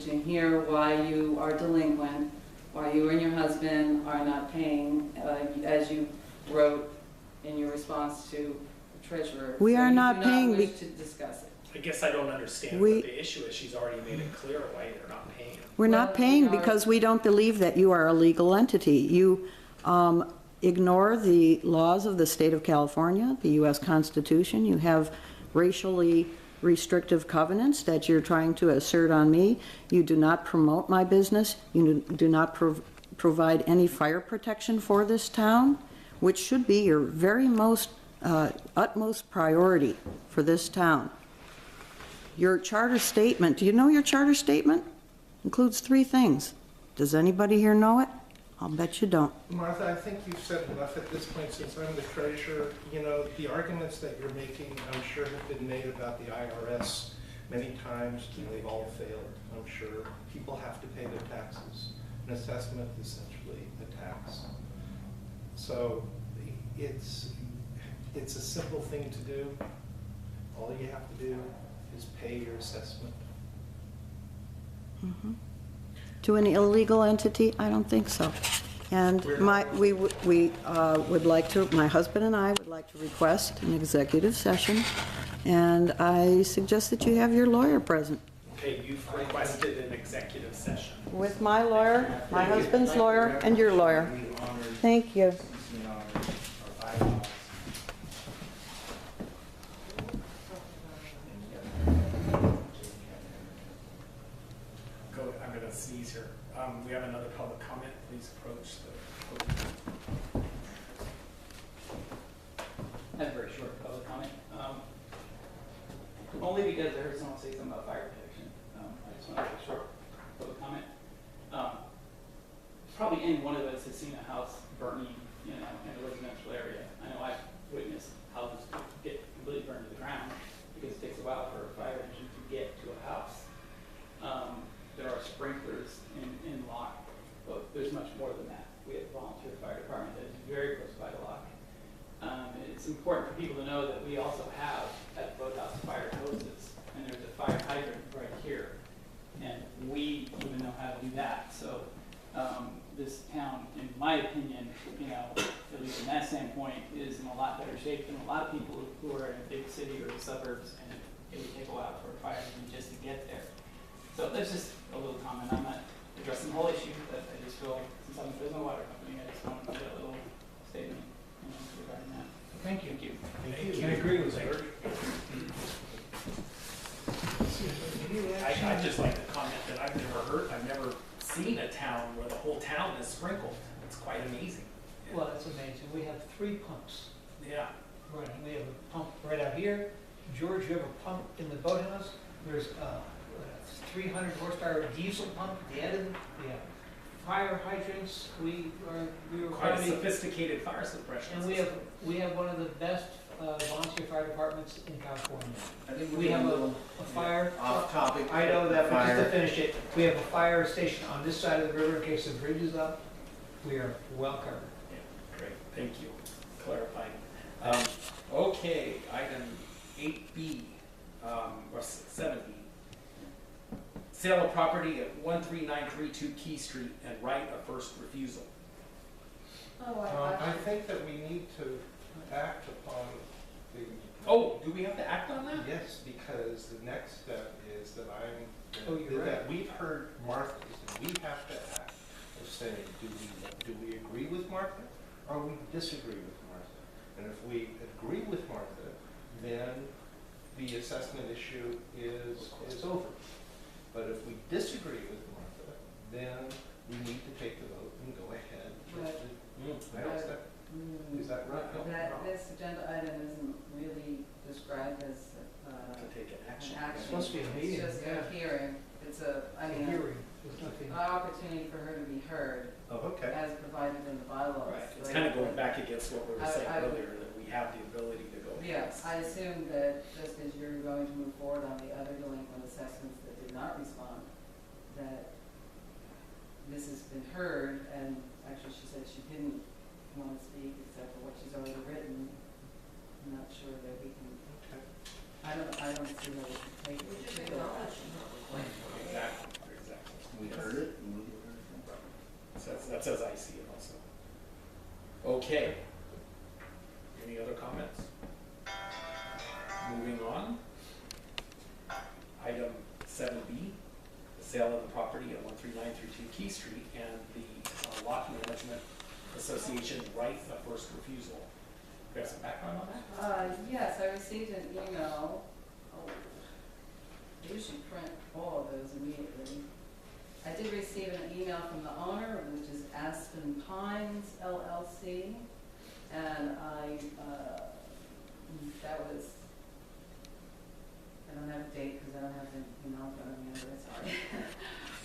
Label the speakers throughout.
Speaker 1: to hear why you are delinquent, why you and your husband are not paying, as you wrote in your response to the treasurer.
Speaker 2: We
Speaker 1: So
Speaker 2: are
Speaker 1: you
Speaker 2: not
Speaker 1: do
Speaker 2: paying
Speaker 1: wish to discuss it.
Speaker 3: I guess I don't understand
Speaker 2: We-
Speaker 3: what the issue is. She's already made it clear why they're not paying.
Speaker 2: We're not
Speaker 1: Well,
Speaker 2: paying
Speaker 1: we are-
Speaker 2: because we don't believe that you are a legal entity. You ignore the laws of the state of California, the U.S. Constitution. You have racially restrictive covenants that you're trying to assert on me. You do not promote my business. You do not provide any fire protection for this town, which should be your very most utmost priority for this town. Your charter statement, do you know your charter statement? Includes 3 things. Does anybody here know it? I'll bet you don't.
Speaker 4: Martha, I think you've said enough at this point since I'm the treasurer. You know, the arguments that you're making, I'm sure, have been made about the IRS many times, and they've all failed, I'm sure. People have to pay their taxes. An assessment is essentially a tax. So it's a simple thing to do. All you have to do is pay your assessment.
Speaker 2: To an illegal entity? I don't think so. And we would like to, my husband and I would like to request an executive session, and I suggest that you have your lawyer present.
Speaker 3: Okay, you've requested an executive session.
Speaker 2: With my lawyer, my husband's lawyer, and your lawyer. Thank you.
Speaker 3: I'm going to sneeze here. We have another public comment. Please approach the podium.
Speaker 5: I have a very short public comment. Only because I heard someone say something about fire protection. I just want to make a short public comment. Probably any one of us has seen a house burning, in a residential area. I know I've witnessed houses get completely burned to the ground because it takes a while for a fire engine to get to a house. There are sprinklers in Locke, but there's much more than that. We have a volunteer fire department that is very close by to Locke. It's important for people to know that we also have at the boathouse fire hoses, and there's a fire hydrant right here, and we even know how to do that. So this town, in my opinion, at least from that standpoint, is in a lot better shape than a lot of people who are in a big city or the suburbs, and it would take a while for a fire engine just to get there. So that's just a little comment. I'm not addressing the whole issue, but I just feel, since I'm the water company, I just want to make a little statement regarding that.
Speaker 4: Thank you.
Speaker 3: Thank you.
Speaker 4: Can agree with
Speaker 3: Thank
Speaker 4: you.
Speaker 3: I'd just like to comment that I've never seen a town where the whole town is sprinkled. It's quite amazing.
Speaker 6: Well, that's amazing. We have 3 pumps
Speaker 3: Yeah.
Speaker 6: running. We have a pump right out here. George, you have a pump in the boathouse. There's a 300 horsepower diesel pump at the end of it. We have fire hydrants. We were
Speaker 3: Quite a
Speaker 6: probably,
Speaker 3: sophisticated fire suppression
Speaker 6: and
Speaker 3: system.
Speaker 6: we have one of the best volunteer fire departments in California.
Speaker 7: I think
Speaker 6: We have a fire.
Speaker 7: off topic.
Speaker 6: I know that, but just to
Speaker 7: Fire.
Speaker 6: finish it, we have a fire station on this side of the river in case the bridge is up. We are well covered.
Speaker 3: Yeah, great. Thank you. Clarifying. Okay, item 8B, or 7B. Sale of property at 13932 Key Street and right of first refusal.
Speaker 1: Oh,
Speaker 4: I think that we need to act upon the...
Speaker 3: Oh, do we have to act on that?
Speaker 4: Yes, because the next step is that
Speaker 6: Oh, you're
Speaker 4: that
Speaker 6: right.
Speaker 4: we've heard Martha's, and we have to act of saying, do we agree with Martha, or we disagree with Martha? And if we agree with Martha, then the assessment issue is over. But if we disagree with Martha, then we need to take the vote and go ahead. Is that right?
Speaker 1: That this agenda item isn't really described as
Speaker 3: To take an
Speaker 1: an
Speaker 3: action.
Speaker 1: action.
Speaker 6: It's supposed to be a meeting,
Speaker 1: It's just
Speaker 6: yeah.
Speaker 1: a hearing. It's a, I mean,
Speaker 6: Hearing. There's nothing.
Speaker 1: an opportunity for her to be heard
Speaker 4: Oh, okay.
Speaker 1: as provided in the bylaws.
Speaker 3: Right, it's kind of going back against what we were saying
Speaker 1: I would-
Speaker 3: earlier, that we have the ability to go.
Speaker 1: Yes, I assume that just as you're going to move forward on the other delinquent assessments that did not respond, that this has been heard, and actually she said she didn't want to speak except for what she's already written. I'm not sure that we can, I don't see that we can take.
Speaker 3: Exactly, exactly. That's as I see it also. Okay. Any other comments? Moving on. Item 7B, the sale of the property at 13932 Key Street and the Locke Management Association right of first refusal. You have some background on that?
Speaker 1: Yes, I received an email. Oh, I usually print all of those immediately. I did receive an email from the owner, which is Aspen Pines LLC, and that was, I don't have a date because I don't have the email in front of me, I'm very sorry.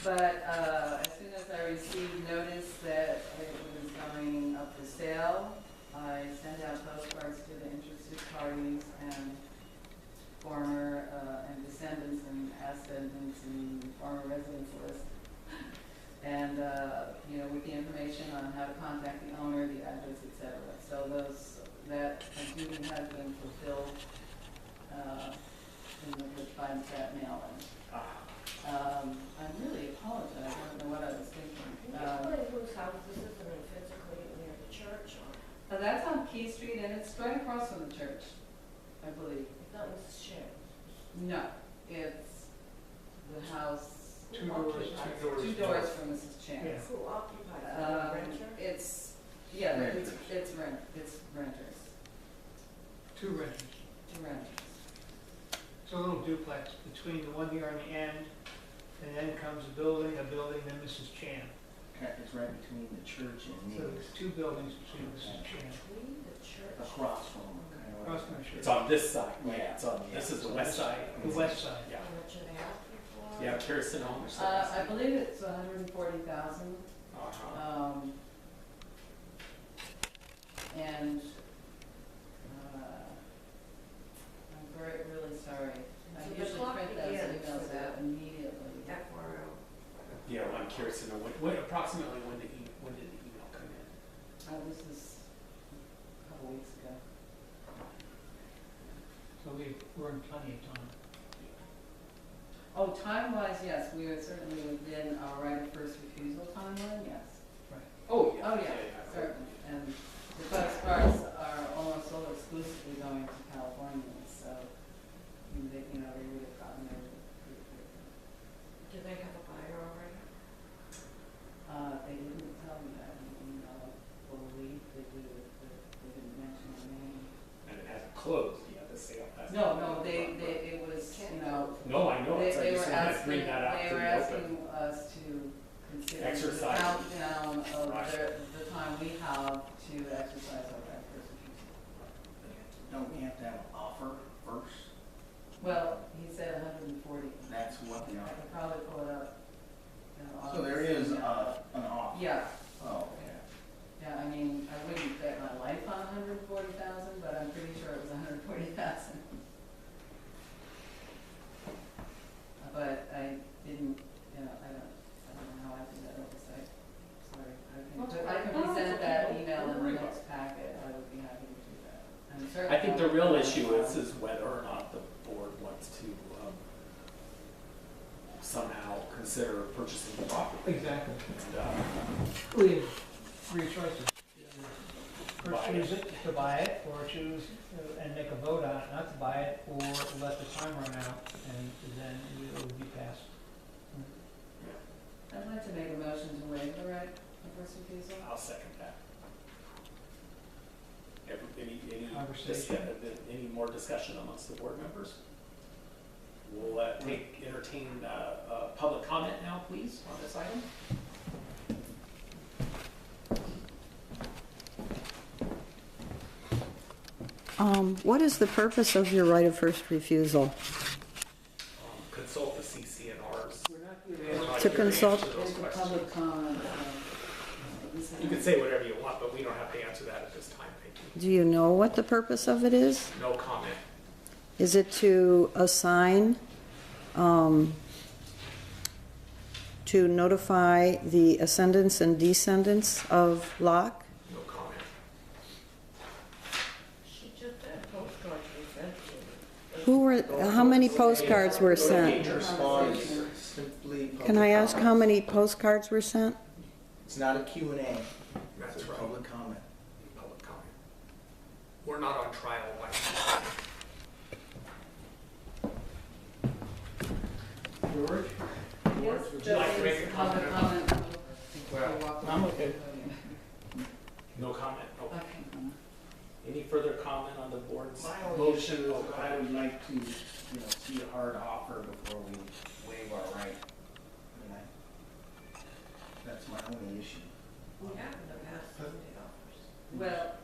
Speaker 1: But as soon as I received notice that it was going up for sale, I sent out postcards to the interested parties and former and descendants and ascendants and former residents list. And, with the information on how to contact the owner, the address, et cetera. So that duty has been fulfilled by that mailing. I really apologize, I don't know what I was thinking.
Speaker 7: Can you explain whose house this is, I mean, physically near the church, or
Speaker 1: That's on Key Street, and it's right across from the church, I believe.
Speaker 7: it's not Mrs. Sharon?
Speaker 1: No, it's the house,
Speaker 6: Two doors.
Speaker 1: two doors from Mrs. Chan.
Speaker 6: Yeah.
Speaker 7: Who occupies it, the renter?
Speaker 1: It's renters,
Speaker 6: Two renters.
Speaker 1: two renters.
Speaker 6: It's a little duplex between the one here on the end, and then comes a building, then Mrs. Chan.
Speaker 8: It's right between the church and
Speaker 6: So
Speaker 8: me,
Speaker 6: there's two buildings between Mrs. Chan.
Speaker 7: Between the church?
Speaker 8: across from them, kind of
Speaker 6: Across
Speaker 8: like.
Speaker 6: from the
Speaker 3: It's
Speaker 6: church.
Speaker 3: on this side, right?
Speaker 8: Yeah.
Speaker 3: It's on, this is the west side.
Speaker 6: The west side.
Speaker 3: Yeah.
Speaker 7: How much are they asking for?
Speaker 3: Yeah, Kirsten Holmes.
Speaker 1: I believe it's 140,000.
Speaker 3: Uh-huh.
Speaker 1: And I'm really sorry. I
Speaker 7: So the
Speaker 1: usually
Speaker 7: clock
Speaker 1: print those
Speaker 7: begins
Speaker 1: emails
Speaker 7: with
Speaker 1: out immediately.
Speaker 7: FRO.
Speaker 3: Yeah, I'm curious to know approximately when did the email come in?
Speaker 1: This is a couple weeks ago.
Speaker 6: So we're in plenty of time.
Speaker 1: Oh, time-wise, yes, we are certainly within our right of first refusal timeline, yes.
Speaker 3: Oh, yeah.
Speaker 1: Oh, yeah, certainly. And the postcards are almost all exclusively going to California, so, they would have gotten there pretty quickly.
Speaker 7: Do they have a buyer already?
Speaker 1: They didn't tell me that in the email, believe they do, but they didn't mention my name.
Speaker 3: And it hasn't closed yet, the sale hasn't.
Speaker 1: No, it was,
Speaker 3: No, I know, it's, I
Speaker 1: they were
Speaker 3: just wanted to
Speaker 1: asking,
Speaker 3: bring that out
Speaker 1: they
Speaker 3: to
Speaker 1: were
Speaker 3: the
Speaker 1: asking
Speaker 3: open.
Speaker 1: us to consider the
Speaker 3: Exercise.
Speaker 1: countdown of
Speaker 3: Right.
Speaker 1: the time we have to exercise our right of first refusal.
Speaker 8: Don't we have to have an offer first?
Speaker 1: Well, he said 140.
Speaker 8: That's what the
Speaker 1: I
Speaker 8: offer.
Speaker 1: could probably pull it up.
Speaker 8: So there is an offer?
Speaker 1: Yeah,
Speaker 8: Oh, okay.
Speaker 1: yeah, I mean, I wouldn't bet my life on 140,000, but I'm pretty sure it was 140,000. But I didn't, I don't know how I did that oversight. Sorry. I can present that email in the next packet. I would be happy to do that. And certainly
Speaker 3: I think the real issue is whether or not the board wants to, somehow consider purchasing the property.
Speaker 6: Exactly.
Speaker 3: And,
Speaker 6: We have three choices. Or
Speaker 3: Buy it.
Speaker 6: choose it, to buy it, or choose and make a vote on it not to buy it, or let the time run out, and then it will be passed.
Speaker 1: I'd like to make a motion to waive the right of first refusal.
Speaker 3: I'll second that. Any
Speaker 6: Conversation.
Speaker 3: any more discussion amongst the board members? We'll entertain public comment now, please, on this item.
Speaker 2: What is the purpose of your right of first refusal?
Speaker 3: Consult the CC&Rs.
Speaker 6: We're not
Speaker 3: We're
Speaker 6: here
Speaker 3: not
Speaker 2: To
Speaker 3: here
Speaker 2: consult-
Speaker 3: answer those
Speaker 1: There's a
Speaker 3: questions.
Speaker 1: public comment.
Speaker 3: You can say whatever you want, but we don't have to answer that at this time, thank you.
Speaker 2: Do you know what the purpose of it is?
Speaker 3: No comment.
Speaker 2: Is it to assign, to notify the ascendants and descendants of Locke?
Speaker 3: No comment.
Speaker 7: She just had postcards we sent to her.
Speaker 2: Who were, how many postcards were sent?
Speaker 8: Response simply.
Speaker 2: Can I
Speaker 8: public
Speaker 2: ask how
Speaker 8: comments.
Speaker 2: many postcards were sent?
Speaker 8: It's not a Q and A,
Speaker 3: That's
Speaker 8: it's a
Speaker 3: right.
Speaker 8: public comment.
Speaker 3: Public comment. We're not on trial by
Speaker 8: George?
Speaker 1: Yes,
Speaker 3: Would you like to make a comment?
Speaker 8: I'm okay.
Speaker 3: No comment? Okay.
Speaker 1: Okay.
Speaker 3: Any further comment on the board's
Speaker 8: My only
Speaker 3: motion?
Speaker 8: issue is I would like to, see a hard offer before we waive our right. And that's my only issue.
Speaker 7: We have in the past, somebody offers.
Speaker 1: Well,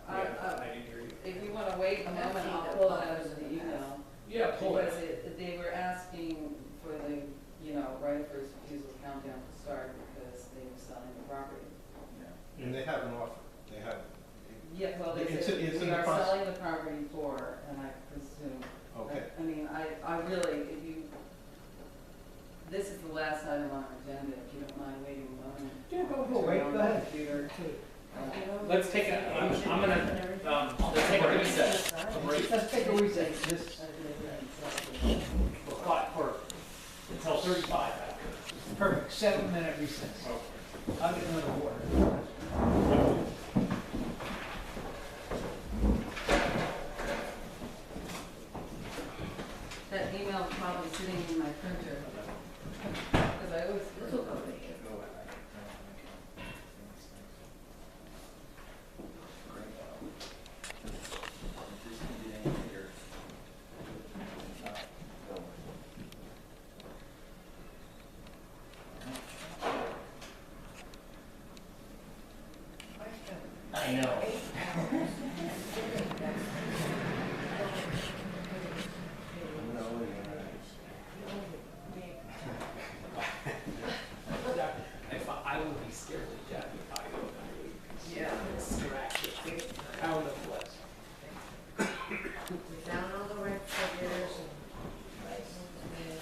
Speaker 3: Yeah, I didn't hear you.
Speaker 1: if you wanna wait a
Speaker 7: I've
Speaker 1: moment,
Speaker 7: seen
Speaker 1: I'll
Speaker 7: that
Speaker 1: pull it out
Speaker 7: offers
Speaker 1: of
Speaker 7: in
Speaker 1: the
Speaker 7: the
Speaker 1: email.
Speaker 3: Yeah, pull
Speaker 1: Because
Speaker 3: it.
Speaker 1: they were asking for the, right of first refusal countdown to start because they were selling the property.
Speaker 4: Yeah. And they have an offer, they have.
Speaker 1: Yeah, well, they
Speaker 4: It's-
Speaker 1: said,
Speaker 4: it's in
Speaker 1: we
Speaker 4: the
Speaker 1: are
Speaker 4: process.
Speaker 1: selling the property for, and I presume.
Speaker 4: Okay.
Speaker 1: I mean, I really, if you, this is the last item on our agenda, if you don't mind waiting a moment.
Speaker 6: Yeah, go
Speaker 1: Turn
Speaker 6: wait,
Speaker 1: on
Speaker 6: go
Speaker 1: the
Speaker 6: ahead.
Speaker 1: computer.
Speaker 3: Let's take a, I'm gonna, let's take a recess. A break.
Speaker 6: Let's take a recess, this,
Speaker 3: For, until 35 after.
Speaker 6: perfect, 7-minute recess.
Speaker 3: Okay.
Speaker 6: I'll get another water.
Speaker 1: That email is probably sitting in my printer, because I always.
Speaker 7: This will go to you.
Speaker 8: I know.
Speaker 3: I will be scared to death if I go that way.
Speaker 1: Yeah.
Speaker 3: Scratch it. Pound of flesh.
Speaker 7: We found all the rent figures and license and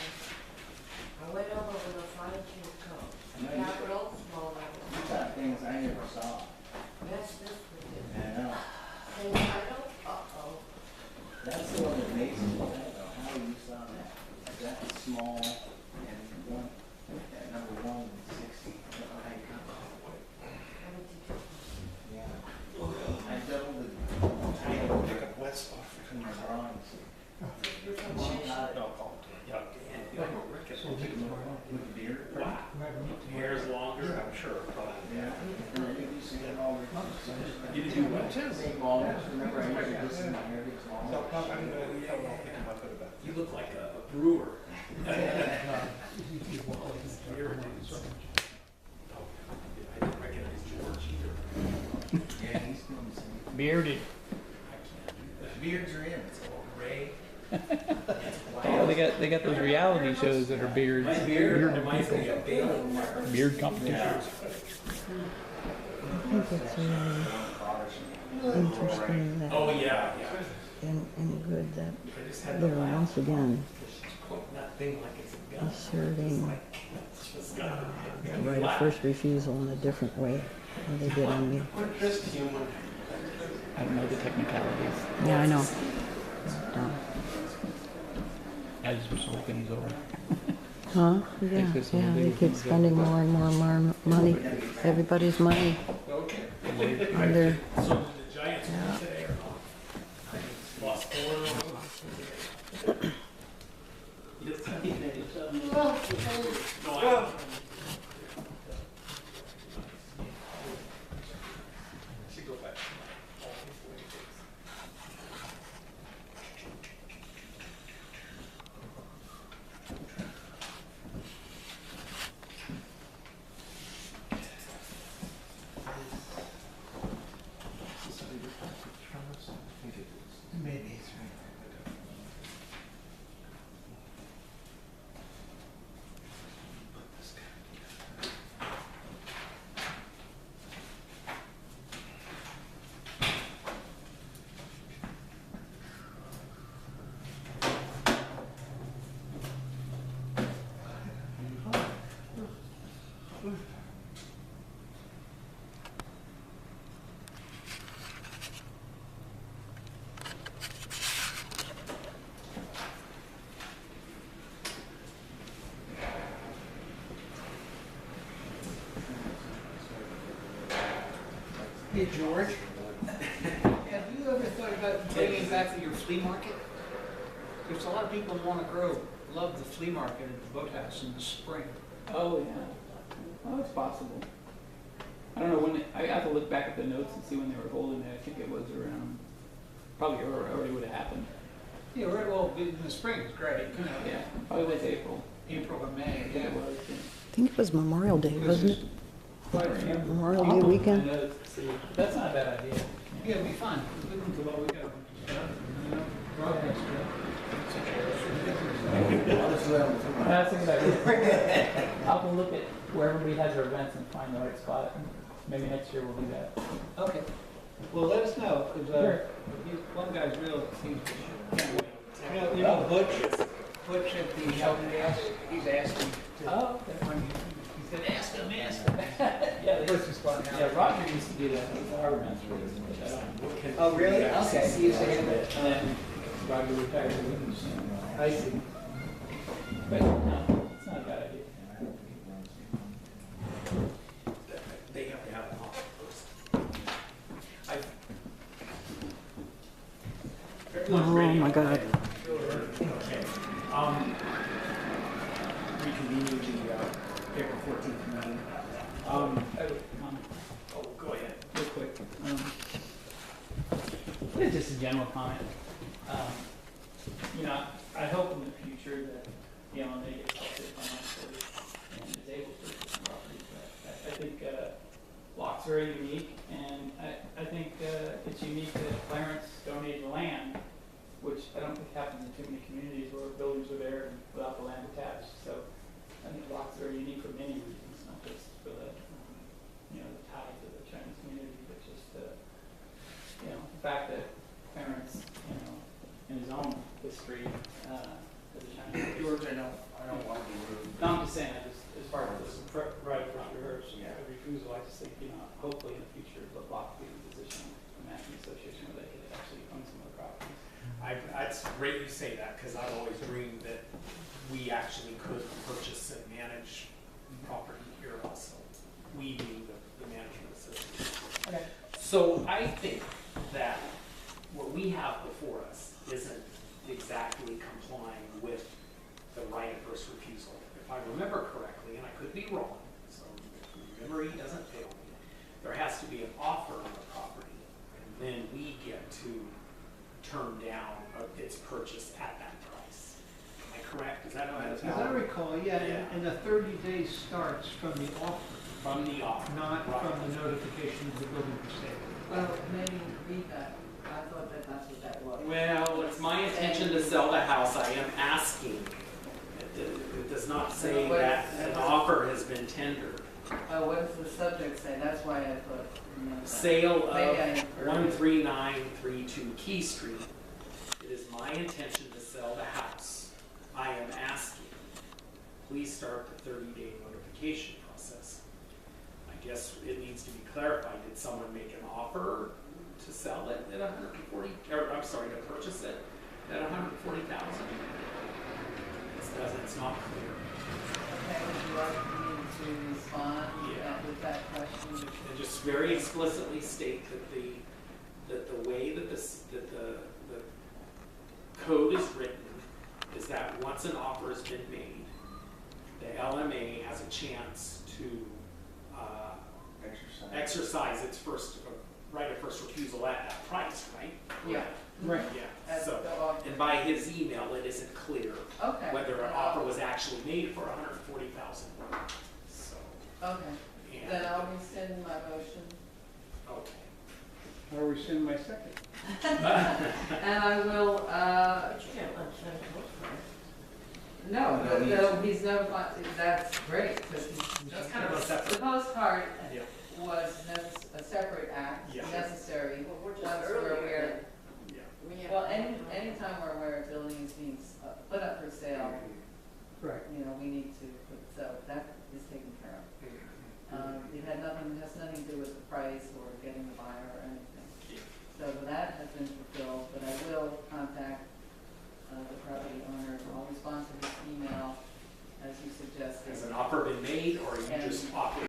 Speaker 7: I went over with a fine tooth comb. Capital, small
Speaker 8: You
Speaker 7: letters.
Speaker 8: got things I never saw.
Speaker 7: Yes, this one did.
Speaker 8: I know.
Speaker 7: Same title, uh-oh.
Speaker 8: That's the one that makes me, I don't know how you saw that. That small and one, at number 160. I don't know how you got that. Yeah. I doubled the title
Speaker 4: Pick up West off
Speaker 8: in my drawings.
Speaker 3: No, call it. Yeah, Dan, you have a record.
Speaker 8: With beer.
Speaker 3: Wow. Hair's longer.
Speaker 4: I'm sure, probably.
Speaker 8: Yeah. And then you see it all the.
Speaker 3: You did do what?
Speaker 8: St. Walters, remember I used to listen to every
Speaker 4: So,
Speaker 8: song?
Speaker 4: I'm gonna, I'll pick him up at about.
Speaker 3: You look like a brewer. I didn't recognize George either.
Speaker 8: Yeah, he's doing the same.
Speaker 9: Bearded.
Speaker 3: I can't do that.
Speaker 8: Beards are in, it's all
Speaker 3: Ray.
Speaker 9: Oh, they got those reality shows that are beards.
Speaker 3: My beard
Speaker 9: Bearded
Speaker 3: reminds me
Speaker 9: people.
Speaker 3: of Bailey Mark.
Speaker 9: Beard competitions.
Speaker 2: I think it's really interesting that,
Speaker 3: Oh, yeah, yeah.
Speaker 2: and good that
Speaker 3: I just had to
Speaker 2: they're
Speaker 3: laugh.
Speaker 2: once again
Speaker 3: She's pointing that thing like it's a gun.
Speaker 2: asserting
Speaker 3: It's just got
Speaker 2: the right of first refusal in a different way than they did on me.
Speaker 3: We're just human.
Speaker 9: I don't know the technicalities.
Speaker 2: Yeah, I know. But,
Speaker 9: I just wish the whole thing was over.
Speaker 2: huh? Yeah, they keep spending more and more money, everybody's money.
Speaker 3: Okay.
Speaker 2: And they're,
Speaker 3: So did the Giants win today or not? Lost 4 in a row? No, I. Should go back.
Speaker 8: Maybe it's right.
Speaker 6: Hey, George, have you ever thought about bringing back your flea market? There's a lot of people in Walnut Grove love the flea market at the boathouse in the spring.
Speaker 5: Oh, yeah. Oh, it's possible. I don't know when, I have to look back at the notes and see when they were holding it. I think it was around, probably already would have happened.
Speaker 6: Yeah, right, well, in the spring, it's great, you know,
Speaker 5: Yeah, probably was April.
Speaker 6: April or May,
Speaker 5: I think
Speaker 6: yeah.
Speaker 5: it was. Yeah.
Speaker 2: I think it was Memorial Day, wasn't it?
Speaker 6: Quite a few.
Speaker 2: Memorial
Speaker 5: I'll
Speaker 2: Day
Speaker 5: look at
Speaker 2: weekend?
Speaker 5: my notes to see. That's not a bad idea.
Speaker 6: Yeah, it'd be fun. Listen to what we got, you know, broadcast,
Speaker 5: That's a good idea. I'll have to look at where everybody has their events and find the right spot. Maybe next year we'll do that.
Speaker 6: Okay. Well, let us know, because
Speaker 5: Sure.
Speaker 6: one guy's real, you know Butch at the Sheldon Gas, he's asking to.
Speaker 5: Oh, okay.
Speaker 6: He said, ask him.
Speaker 5: Yeah,
Speaker 6: Butch is fun.
Speaker 5: yeah, Roger used to do that. He was a harbor master. But I don't know.
Speaker 6: Oh, really? Okay, he used to handle
Speaker 5: And
Speaker 6: it.
Speaker 5: then Roger retired.
Speaker 6: I see.
Speaker 5: But no, it's not a bad idea.
Speaker 3: They have to have an offer first.
Speaker 2: Oh, my God.
Speaker 3: Okay. Reconvening the April 14th meeting. Oh, go ahead.
Speaker 5: Real quick. It's just a general comment. You know, I hope in the future that, you know, they get healthy financially and is able to purchase some property. But I think Locke's very unique, and I think it's unique that Clarence donated the land, which I don't think happens in too many communities where buildings are there and without the land attached. So I think Locke's very unique for many reasons, not just for the, you know, the ties of the Chinese community, but just you know, the fact that Clarence, you know, in his own history as a Chinese.
Speaker 8: George, I don't want to be rude.
Speaker 5: No, I'm just saying, as far as this, right, a refusal, I just think, you know, hopefully in the future, the Locke will be in a position, the Management Association, where they could actually own some of the properties.
Speaker 3: It's great you say that, because I've always dreamed that we actually could purchase and manage property here also. We being the management association.
Speaker 5: Okay.
Speaker 3: So I think that what we have before us isn't exactly complying with the right of first refusal. If I remember correctly, and I could be wrong, so if memory doesn't fail me, there has to be an offer on the property, and then we get to turn down its purchase at that price. Am I correct? Is that
Speaker 6: As I recall, yeah, and the 30 days starts from the offer,
Speaker 3: from the offer?
Speaker 6: not
Speaker 3: Right.
Speaker 6: from the notification of the building for sale.
Speaker 1: Well, maybe read that. I thought that that's what that was.
Speaker 3: Well, it's my intention to sell the house. I am asking. It does not say that an offer has been tendered.
Speaker 1: What does the subject say? That's why I thought, you know, that.
Speaker 3: Sale
Speaker 1: Maybe I
Speaker 3: of
Speaker 1: inferred.
Speaker 3: 13932 Key Street. It is my intention to sell the house. I am asking, please start the 30-day notification process. I guess it needs to be clarified. Did someone make an offer to sell it at 140, or I'm sorry, to purchase it at 140,000? It's not clear.
Speaker 1: Okay, would you like me to respond
Speaker 3: Yeah.
Speaker 1: with that question?
Speaker 3: And just very explicitly state that the way that the code is written is that once an offer has been made, the LMA has a chance to exercise its first right of first refusal at that price, right?
Speaker 1: Yeah.
Speaker 6: Right.
Speaker 3: Yeah.
Speaker 1: At
Speaker 3: So,
Speaker 1: the offer.
Speaker 3: and by his email, it isn't clear
Speaker 1: Okay.
Speaker 3: whether an offer was actually made for 140,000. So,
Speaker 1: Okay,
Speaker 3: and,
Speaker 1: then I'll rescind my motion.
Speaker 3: okay.
Speaker 6: I'll rescind my second.
Speaker 1: And I will,
Speaker 7: But you can't let Santa Claus first.
Speaker 1: no, he's notified, that's great, because
Speaker 3: That's kind of a separate.
Speaker 1: the postcard
Speaker 3: Yeah.
Speaker 1: was a separate act,
Speaker 3: Yeah.
Speaker 1: necessary.
Speaker 7: Well, we're just
Speaker 1: Once we're
Speaker 7: earlier
Speaker 1: aware,
Speaker 3: Yeah.
Speaker 7: We have.
Speaker 1: well, anytime we're aware a building is being put up for sale,
Speaker 6: Right.
Speaker 1: you know, we need to, so that is taken care of. It has nothing to do with the price or getting the buyer or anything. So that has been fulfilled, but I will contact the property owner. I'll respond to this email as you suggested.
Speaker 3: Has an offer been made, or are you just offering